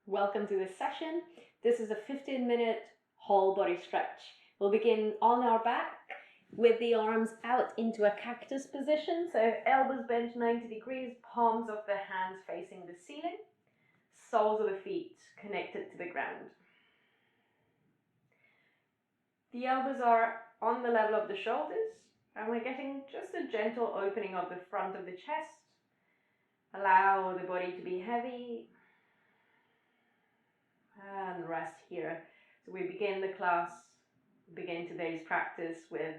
Welcome to this session. This is a 15-minute whole body stretch. We'll begin on our back with the arms out into a cactus position. So elbows bent 90 degrees, palms of the hands facing the ceiling, soles of the feet connected to the ground. The elbows are on the level of the shoulders, and we're getting just a gentle opening of the front of the chest. Allow the body to be heavy. And rest here. So we begin today's practice with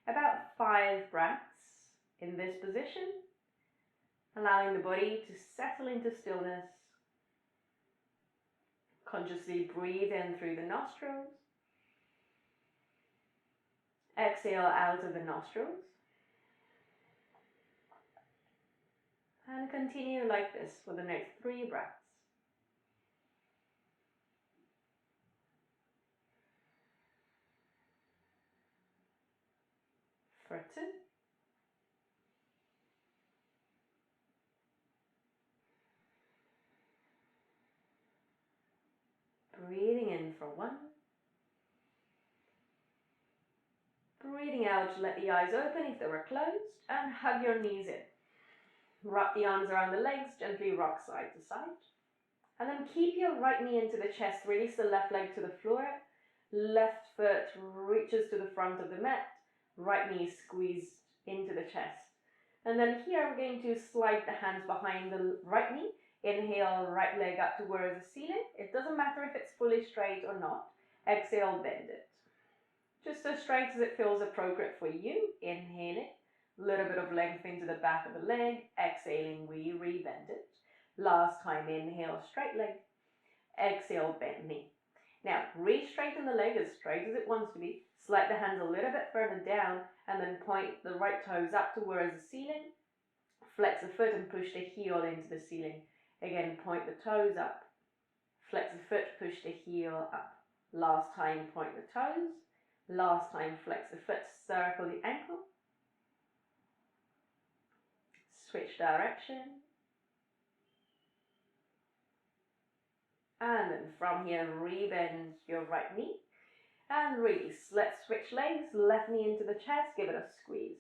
about 5 breaths in this position, allowing the body to settle into stillness. Consciously breathe in through the nostrils. Exhale out of the nostrils. And continue like this for the next 3 breaths. For 2. Breathing in for 1. Breathing out to let the eyes open if they were closed, and hug your knees in. Wrap the arms around the legs, gently rock side to side. And then keep your right knee into the chest, release the left leg to the floor. Left foot reaches to the front of the mat, right knee squeezed into the chest. And then here we're going to slide the hands behind the right knee. Inhale, right leg up towards the ceiling. It doesn't matter if it's fully straight or not. Exhale, bend it. Just as straight as it feels appropriate for you. Inhaling, a little bit of length into the back of the leg. Exhaling, we rebend it. Last time, inhale, straight leg. Exhale, bend knee. Now, re-straighten the leg as straight as it wants to be. Slide the hands a little bit further down and then point the right toes up towards the ceiling. Flex the foot and push the heel into the ceiling. Again, point the toes up. Flex the foot, push the heel up. Last time, point the toes. Last time, flex the foot, circle the ankle. Switch direction. And then from here, rebend your right knee and release. Let's switch legs, left knee into the chest, give it a squeeze.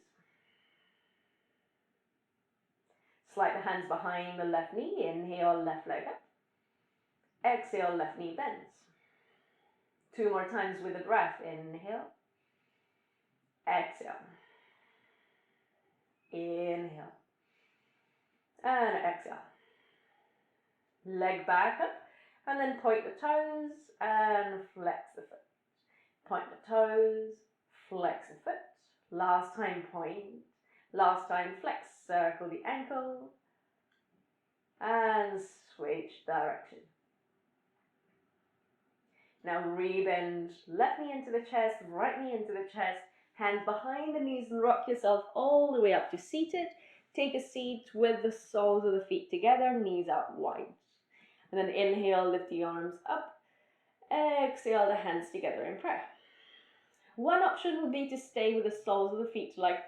Slide the hands behind the left knee, inhale, left leg up. Exhale, left knee bends. 2 more times with the breath, inhale. Exhale. Inhale. And exhale. Leg back up. And then point the toes and flex the foot. Point the toes, flex the foot. Last time point. Last time flex, circle the ankle. And switch direction. Now rebend left knee into the chest, right knee into the chest. Hands behind the knees and rock yourself all the way up to seated. Take a seat with the soles of the feet together, knees out wide. And then inhale, lift the arms up. Exhale, the hands together in prayer. One option would be to stay with the soles of the feet like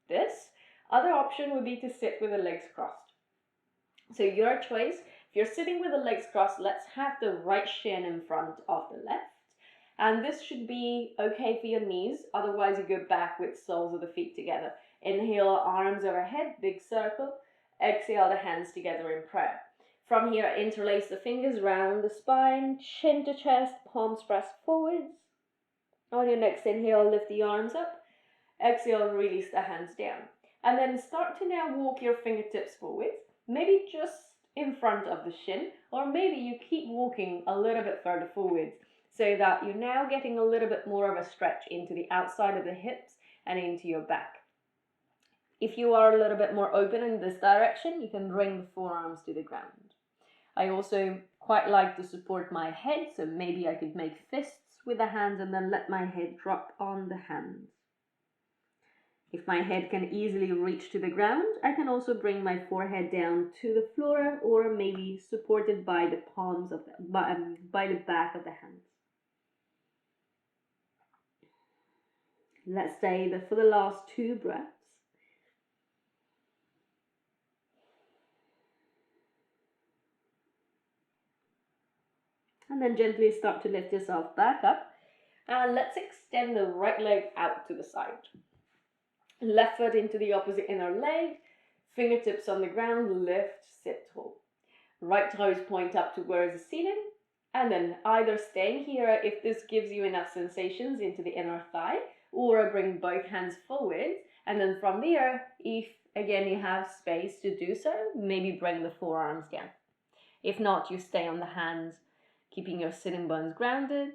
this. Other option would be to sit with the legs crossed. So your choice. If you're sitting with the legs crossed, let's have the right shin in front of the left. And this should be okay for your knees. Otherwise, you go back with soles of the feet together. Inhale, arms overhead, big circle. Exhale, the hands together in prayer. From here, interlace the fingers round the spine, chin to chest, palms press forwards. On your next inhale, lift the arms up. Exhale, release the hands down. And then start to now walk your fingertips forwards, maybe just in front of the shin, or maybe you keep walking a little bit further forwards so that you're now getting a little bit more of a stretch into the outside of the hips and into your back. If you are a little bit more open in this direction, you can bring the forearms to the ground. I also quite like to support my head, so maybe I could make fists with the hands and then let my head drop on the hands. If my head can easily reach to the ground, I can also bring my forehead down to the floor or maybe supported by the palms of by the back of the hands. Let's stay for the last 2 breaths. And then gently start to lift yourself back up. And let's extend the right leg out to the side. Left foot into the opposite inner leg, fingertips on the ground, lift, sit tall. Right toes point up towards the ceiling, and then either staying here if this gives you enough sensations into the inner thigh, or bring both hands forward, and then from there, if again you have space to do so, maybe bring the forearms down. If not, you stay on the hands, keeping your sitting bones grounded,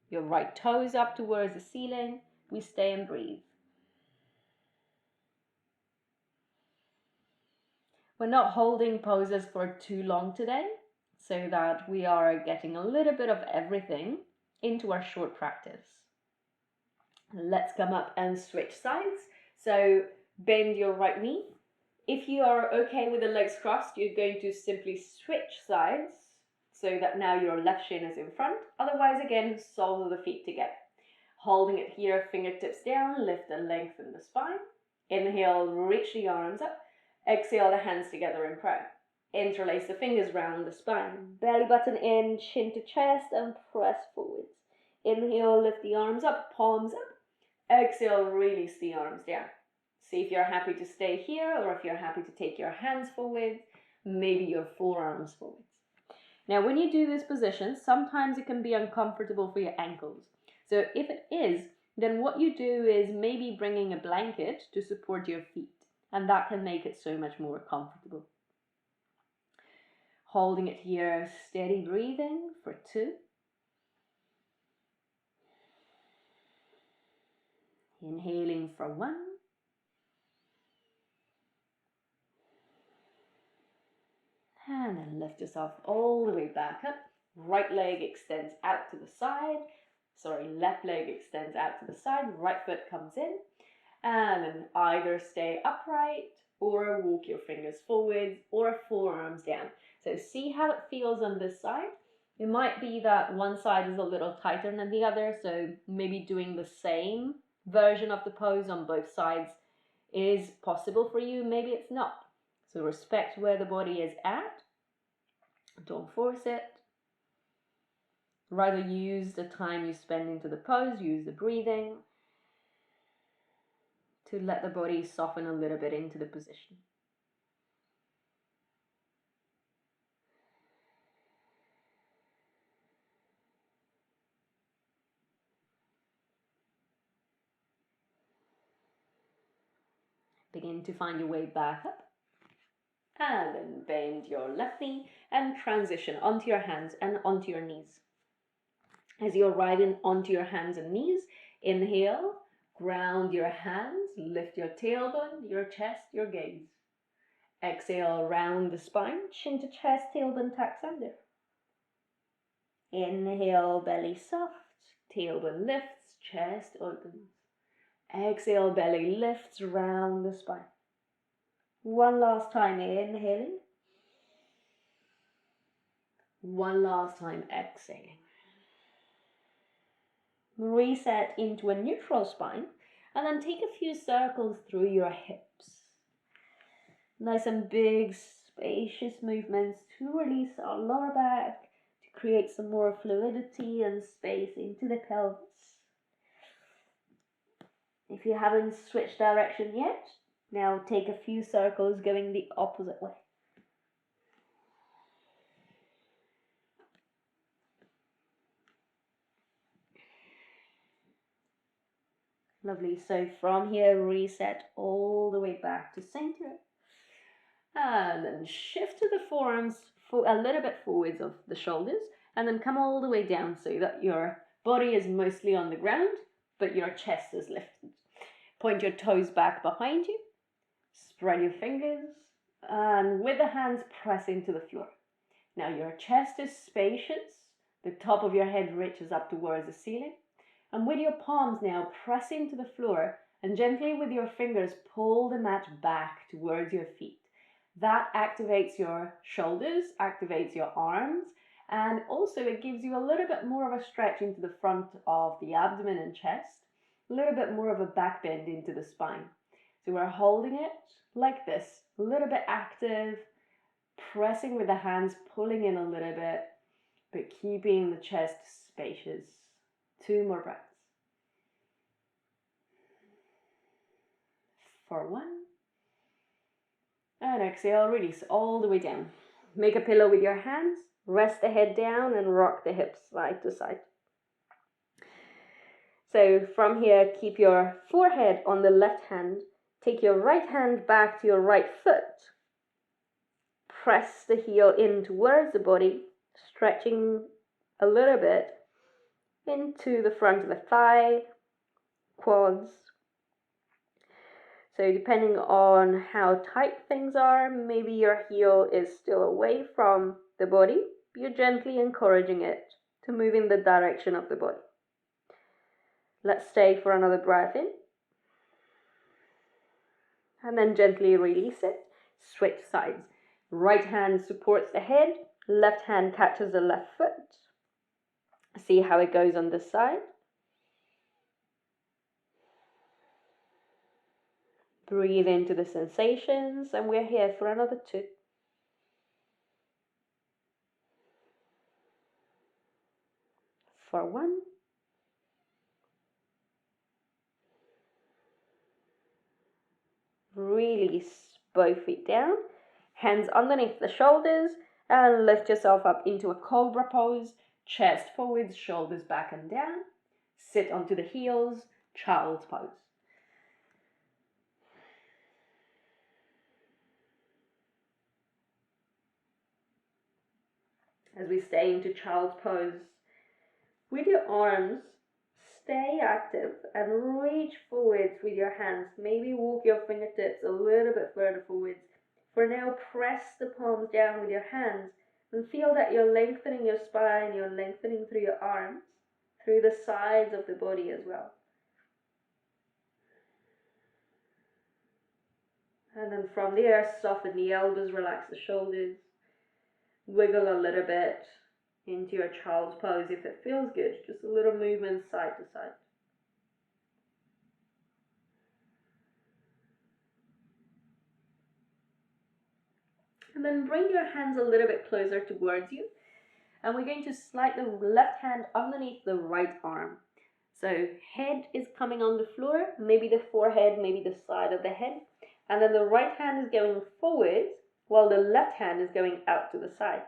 your right toes up towards the ceiling. We stay and breathe. We're not holding poses for too long today, so that we are getting a little bit of everything into our short practice. Let's come up and switch sides. So bend your right knee. If you are okay with the legs crossed, you're going to simply switch sides so that now your left shin is in front. Otherwise, again, soles of the feet together. Holding it here, fingertips down, lift and lengthen the spine. Inhale, reach the arms up. Exhale, the hands together in prayer. Interlace the fingers round the spine. Belly button in, chin to chest, and press forwards. Inhale, lift the arms up, palms up. Exhale, release the arms down. See if you're happy to stay here, or if you're happy to take your hands forward, maybe your forearms forwards. Now, when you do this position, sometimes it can be uncomfortable for your ankles. So if it is, then what you do is maybe bringing a blanket to support your feet, and that can make it so much more comfortable. Holding it here, steady breathing for 2. Inhaling for 1. And then lift yourself all the way back up. Right leg extends out to the side. Left leg extends out to the side. Right foot comes in. And then either stay upright or walk your fingers forwards or forearms down. So see how it feels on this side. It might be that one side is a little tighter than the other, so maybe doing the same version of the pose on both sides is possible for you, maybe it's not. So respect where the body is at. Don't force it. Rather use the time you spend into the pose, use the breathing to let the body soften a little bit into the position. Begin to find your way back up. And then bend your left knee and transition onto your hands and onto your knees. As you're riding onto your hands and knees, inhale, ground your hands, lift your tailbone, your chest, your gaze. Exhale, round the spine, chin to chest, tailbone tucks under. Inhale, belly soft, tailbone lifts, chest opens. Exhale, belly lifts, round the spine. One last time, inhaling. One last time, exhaling. Reset into a neutral spine, and then take a few circles through your hips. Nice and big, spacious movements to release our lower back, to create some more fluidity and space into the pelvis. If you haven't switched direction yet, now take a few circles going the opposite way. Lovely. So from here, reset all the way back to center. And then shift to the forearms a little bit forwards of the shoulders, and then come all the way down so that your body is mostly on the ground, but your chest is lifted. Point your toes back behind you. Spread your fingers, and with the hands press into the floor. Now your chest is spacious. The top of your head reaches up towards the ceiling. And with your palms now, press into the floor and gently with your fingers pull the mat back towards your feet. That activates your shoulders, activates your arms, and also it gives you a little bit more of a stretch into the front of the abdomen and chest, a little bit more of a back bend into the spine. So we're holding it like this, a little bit active, pressing with the hands, pulling in a little bit, but keeping the chest spacious. 2 more breaths. For 1. And exhale, release all the way down. Make a pillow with your hands, rest the head down and rock the hips side to side. So from here, keep your forehead on the left hand. Take your right hand back to your right foot. Press the heel in towards the body, stretching a little bit into the front of the thigh, quads. So depending on how tight things are, maybe your heel is still away from the body. You're gently encouraging it to move in the direction of the body. Let's stay for another breath in. And then gently release it. Switch sides. Right hand supports the head. Left hand catches the left foot. See how it goes on this side. Breathe into the sensations, and we're here for another 2. For 1. Release both feet down, hands underneath the shoulders, and lift yourself up into a cobra pose, chest forwards, shoulders back and down. Sit onto the heels, child's pose. As we stay into child's pose, with your arms, stay active and reach forwards with your hands. Maybe walk your fingertips a little bit further forwards. For now, press the palms down with your hands and feel that you're lengthening your spine, you're lengthening through your arms, through the sides of the body as well. And then from there, soften the elbows, relax the shoulders, wiggle a little bit into your child's pose if it feels good, just a little movement side to side. And then bring your hands a little bit closer towards you, and we're going to slide the left hand underneath the right arm. So head is coming on the floor, maybe the forehead, maybe the side of the head, and then the right hand is going forward while the left hand is going out to the side.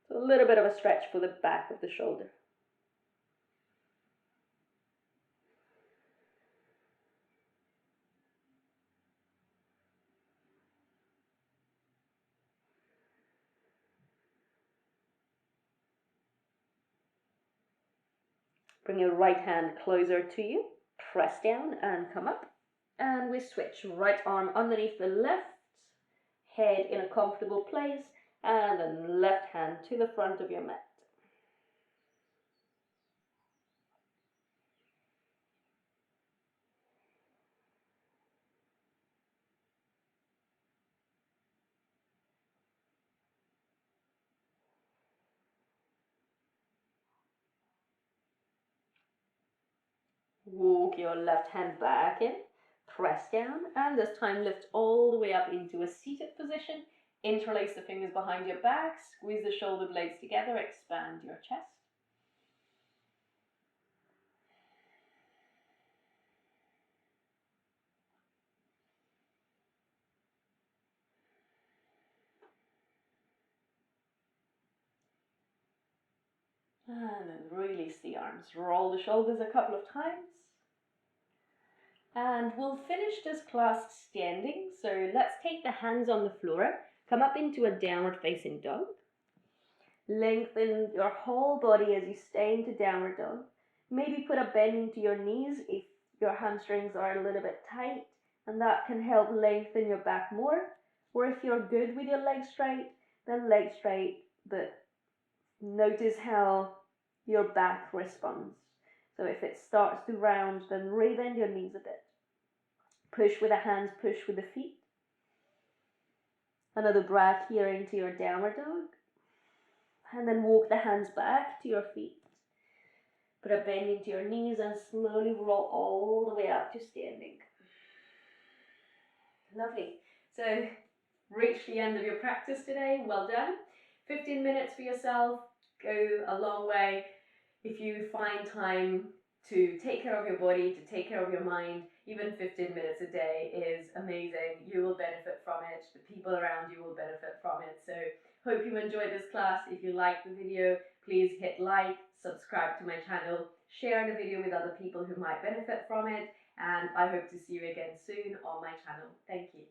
So a little bit of a stretch for the back of the shoulder. Bring your right hand closer to you, press down and come up. And we switch, right arm underneath the left, head in a comfortable place, and then left hand to the front of your mat. Walk your left hand back in, press down, and this time lift all the way up into a seated position. Interlace the fingers behind your back, squeeze the shoulder blades together, expand your chest. And then release the arms. Roll the shoulders a couple of times. And we'll finish this class standing. So let's take the hands on the floor. Come up into a downward facing dog. Lengthen your whole body as you stay into downward dog. Maybe put a bend into your knees if your hamstrings are a little bit tight, and that can help lengthen your back more. Or if you're good with your legs straight, then legs straight, but notice how your back responds. So if it starts to round, then rebend your knees a bit. Push with the hands, push with the feet. Another breath here into your downward dog. And then walk the hands back to your feet. Put a bend into your knees and slowly roll all the way up to standing. Lovely. So reach the end of your practice today. Well done. 15 minutes for yourself. go a long way. If you find time to take care of your body, to take care of your mind, even 15 minutes a day is amazing. You will benefit from it. The people around you will benefit from it. So hope you enjoyed this class. If you liked the video, please hit like, subscribe to my channel, share the video with other people who might benefit from it, and I hope to see you again soon on my channel. Thank you.